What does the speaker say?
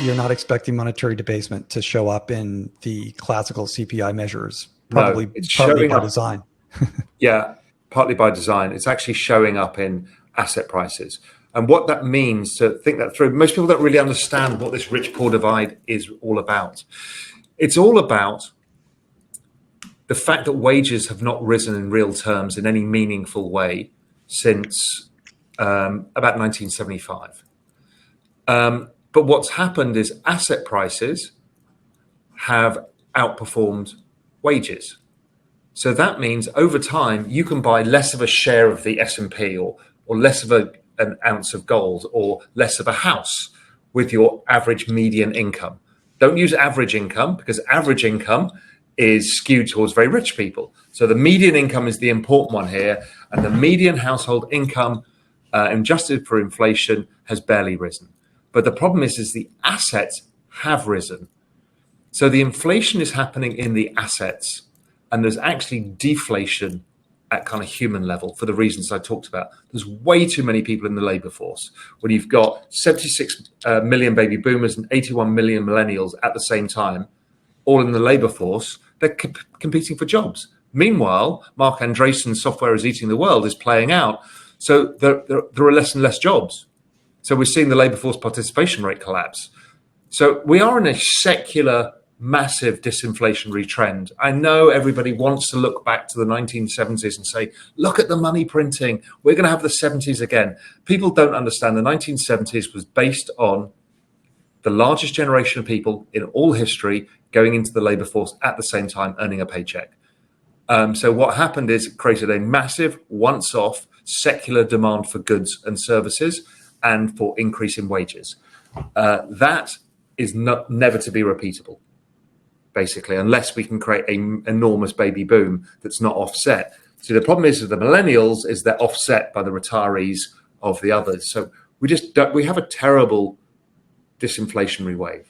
you're not expecting monetary debasement to show up in the classical CPI measures, No, probably it's partly showing by up. design. Yeah, partly by design. It's actually showing up in asset prices. And what that means, to think that through, most people don't really understand what this rich-poor divide is all about. It's all about the fact that wages have not risen in real terms in any meaningful way since about 1975. But what's happened is asset prices have outperformed wages. So that means over time, you can buy less of a share of the S&P or less of an ounce of gold or less of a house with your average median income. Don't use average income, because average income is skewed towards very rich people. So the median income is the important one here. And the median household income, adjusted for inflation, has barely risen. But the problem is the assets have risen. So the inflation is happening in the assets, and there's actually deflation at kind of human level for the reasons I talked about. There's way too many people in the labor force. When you've got 76 million baby boomers and 81 million millennials at the same time, all in the labor force, they're competing for jobs. Meanwhile, Mark Andreessen's Software is Eating the World is playing out. So there are less and less jobs. So we're seeing the labor force participation rate collapse. So we are in a secular, massive disinflationary trend. I know everybody wants to look back to the 1970s and say, look at the money printing. We're going to have the 70s again. People don't understand the 1970s was based on the largest generation of people in all history going into the labor force at the same time, earning a paycheck. So what happened is it created a massive once-off secular demand for goods and services and for increase in wages. That is never to be repeatable, basically, unless we can create an enormous baby boom that's not offset. So the problem is with the millennials is they're offset by the retirees of the others. So we have a terrible disinflationary wave.